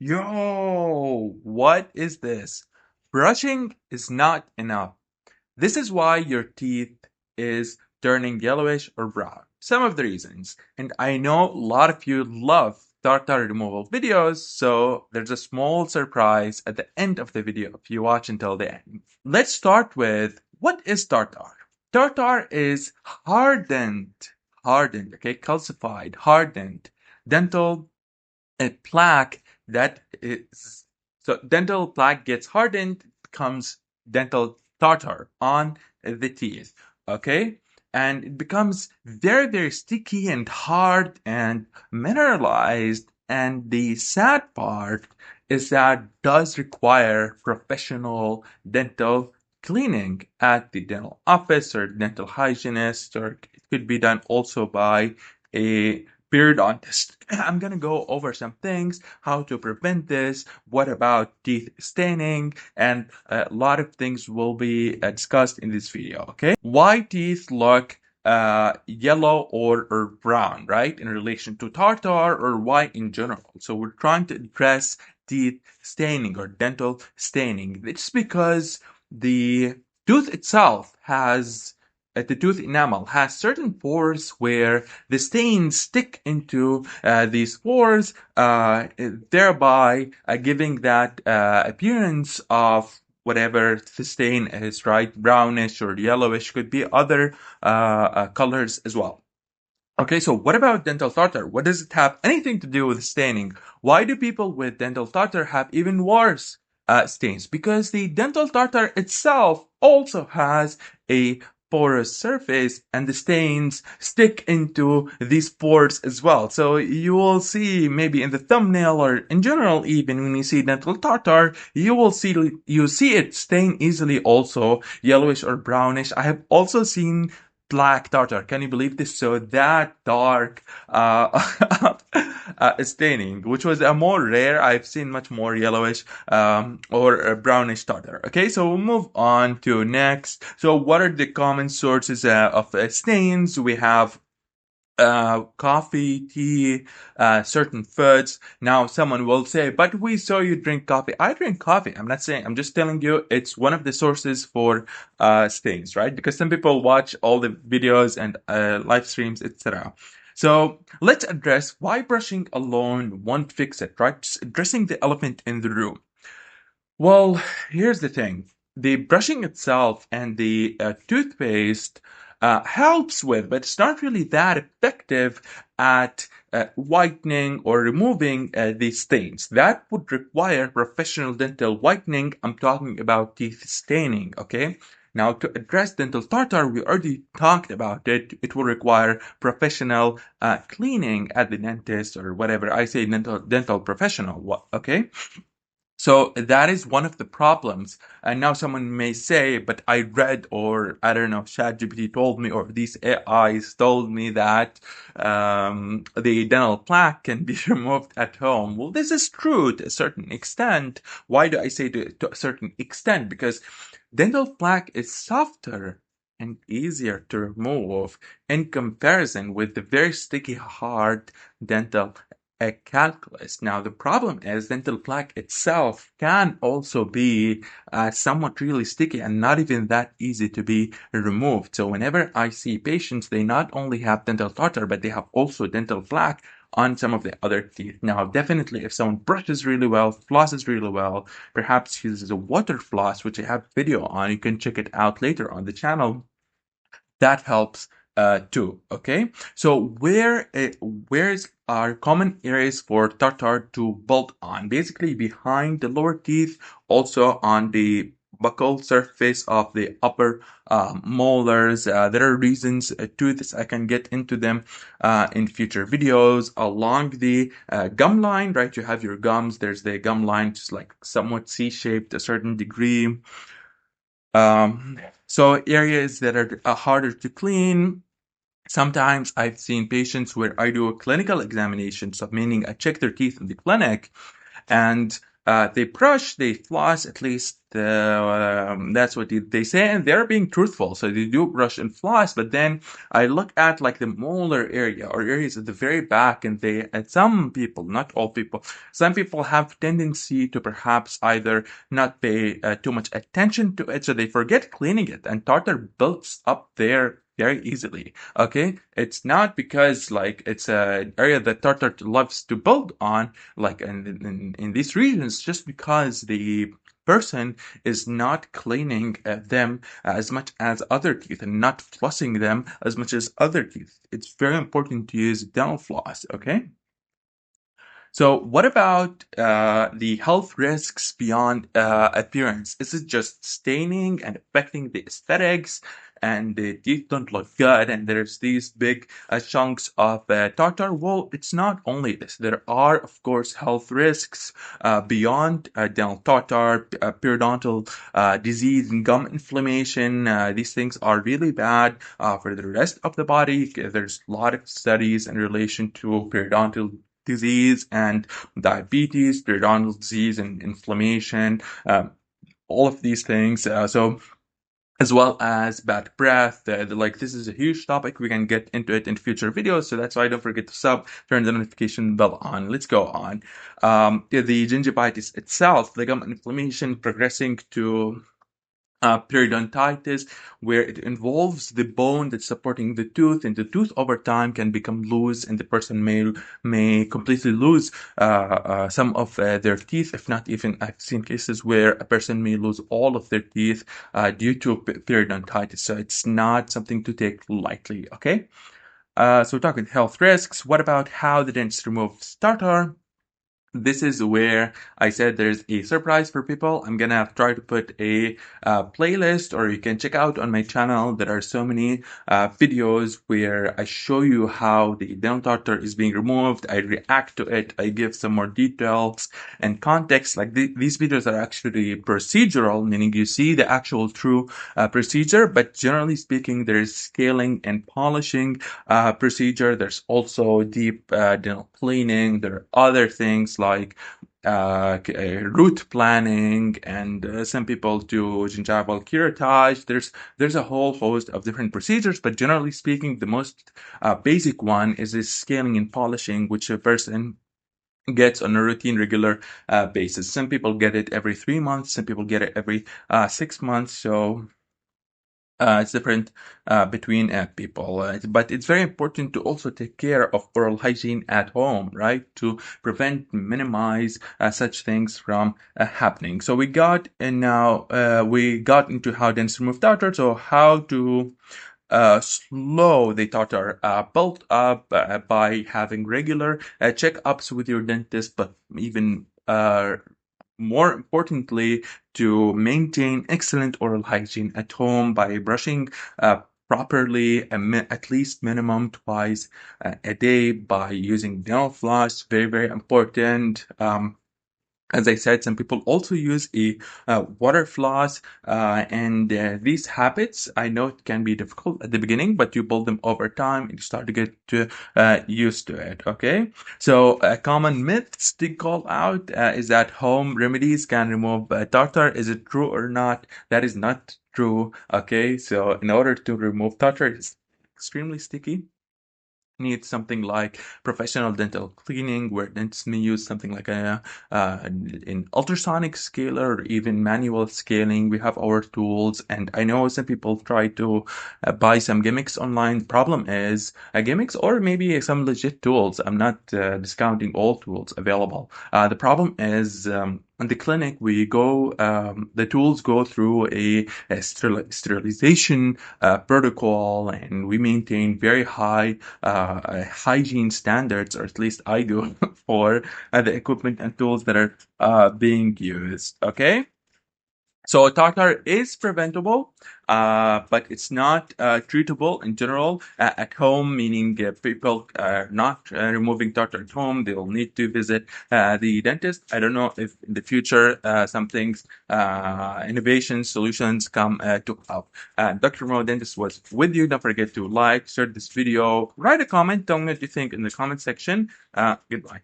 Yo, what is this? Brushing is not enough. This is why your teeth is turning yellowish or brown. Some of the reasons. And I know a lot of you love tartar removal videos, so there's a small surprise at the end of the video if you watch until the end. Let's start with what is tartar? Tartar is okay, calcified, hardened dental a plaque that is so dental plaque gets hardened, becomes dental tartar on the teeth. Okay, and it becomes very, very sticky and hard and mineralized. And the sad part is that does require professional dental cleaning at the dental office or dental hygienist, or it could be done also by a periodontist. I'm gonna go over some things, how to prevent this, what about teeth staining, and a lot of things will be discussed in this video, okay? Why teeth look yellow or brown, right, in relation to tartar, or why in general. So we're trying to address teeth staining or dental staining. It's because the tooth itself has the tooth enamel has certain pores where the stains stick into these pores, thereby giving that appearance of whatever the stain is, right? Brownish or yellowish, could be other colors as well. Okay, so what about dental tartar? What does it have anything to do with staining? Why do people with dental tartar have even worse stains? Because the dental tartar itself also has a porous surface and the stains stick into these pores as well. So you will see maybe in the thumbnail or in general even when you see dental tartar, you see it stain easily also yellowish or brownish. I have also seen black tartar. Can you believe this? So that dark staining, which was a more rare. I've seen much more yellowish or brownish tartar. Okay, so we'll move on to next. So what are the common sources of stains? We have coffee, tea, certain foods. Now, someone will say, but we saw you drink coffee. I drink coffee. I'm not saying, I'm just telling you it's one of the sources for stains, right? Because some people watch all the videos and live streams, etc. So let's address why brushing alone won't fix it, right? Just addressing the elephant in the room. Well, here's the thing. The brushing itself and the toothpaste helps with, but it's not really that effective at whitening or removing these stains. That would require professional dental whitening. I'm talking about teeth staining, okay? Now, to address dental tartar, we already talked about it. It will require professional cleaning at the dentist or whatever. I say dental professional, okay? So that is one of the problems. And now someone may say, but I read, or I don't know, ChatGPT told me, or these AIs told me that the dental plaque can be removed at home. Well, this is true to a certain extent. Why do I say to a certain extent? Because dental plaque is softer and easier to remove in comparison with the very sticky, hard dental a calculus. Now, the problem is dental plaque itself can also be somewhat really sticky and not even that easy to be removed. So whenever I see patients, they not only have dental tartar, but they have also dental plaque on some of the other teeth. Now, definitely if someone brushes really well, flosses really well, perhaps uses a water floss, which I have video on, you can check it out later on the channel. That helps too. Okay, so where's our common areas for tartar to build on? Basically behind the lower teeth, also on the buccal surface of the upper molars. There are reasons to this. I can get into them in future videos. Along the gum line, right? You have your gums. There's the gum line, just like somewhat C-shaped to a certain degree. So areas that are harder to clean. Sometimes I've seen patients where I do a clinical examination, so meaning I check their teeth in the clinic, and they brush, they floss, at least that's what they say, and they're being truthful. So they do brush and floss, but then I look at like the molar area or areas at the very back, and some people, not all people, some people have tendency to perhaps either not pay too much attention to it, so they forget cleaning it, and tartar builds up there very easily. Okay, it's not because like it's an area that tartar loves to build on, like in these regions, just because the person is not cleaning them as much as other teeth and not flossing them as much as other teeth. It's very important to use dental floss. Okay. So, what about the health risks beyond appearance? Is it just staining and affecting the aesthetics, and the teeth don't look good, and there's these big chunks of tartar? Well, it's not only this. There are, of course, health risks beyond dental tartar, periodontal disease, and gum inflammation. These things are really bad for the rest of the body. There's a lot of studies in relation to periodontal disease and diabetes, periodontal disease and inflammation, all of these things. So as well as bad breath. Like this is a huge topic. We can get into it in future videos. So that's why don't forget to turn the notification bell on. Let's go on. The gingivitis itself, the gum inflammation progressing to periodontitis, where it involves the bone that's supporting the tooth, and the tooth over time can become loose, and the person may completely lose some of their teeth. If not even, I've seen cases where a person may lose all of their teeth due to periodontitis. So it's not something to take lightly. Okay. So we're talking health risks. What about how the dentist removes tartar? This is where I said there's a surprise for people. I'm gonna try to put a playlist, or you can check out on my channel. There are so many videos where I show you how the dental tartar is being removed. I react to it. I give some more details and context. Like these videos are actually procedural, meaning you see the actual true procedure, but generally speaking, there is scaling and polishing procedure. There's also deep dental cleaning. There are other things like root planning, and some people do gingival curettage. There's a whole host of different procedures, but generally speaking, the most basic one is this scaling and polishing, which a person gets on a routine, regular basis. Some people get it every 3 months. Some people get it every 6 months. So it's different between people, but it's very important to also take care of oral hygiene at home, right? To minimize such things from happening. So we got, and now we got into how dentists remove tartar. So how to slow the tartar built up by having regular checkups with your dentist, but even more importantly, to maintain excellent oral hygiene at home by brushing properly, at least minimum twice a day, by using dental floss. Very, very important. As I said, some people also use a water floss, and these habits, I know it can be difficult at the beginning, but you build them over time and you start to get used to it. Okay, so common myths to call out is that home remedies can remove tartar. Is it true or not? That is not true. Okay, so in order to remove tartar, it's extremely sticky. Need something like professional dental cleaning, where dentists may use something like an ultrasonic scaler or even manual scaling. We have our tools, and I know some people try to buy some gimmicks online. Problem is gimmicks, or maybe some legit tools. I'm not discounting all tools available. The problem is in the clinic, the tools go through a sterilization protocol, and we maintain very high hygiene standards, or at least I do, for the equipment and tools that are being used. Okay. So tartar is preventable, but it's not treatable in general at home, meaning people are not removing tartar at home. They will need to visit the dentist. I don't know if in the future some things, innovation solutions come to help. Dr. Mo Dentist was with you. Don't forget to like, share this video, write a comment. Tell me what you think in the comment section. Goodbye.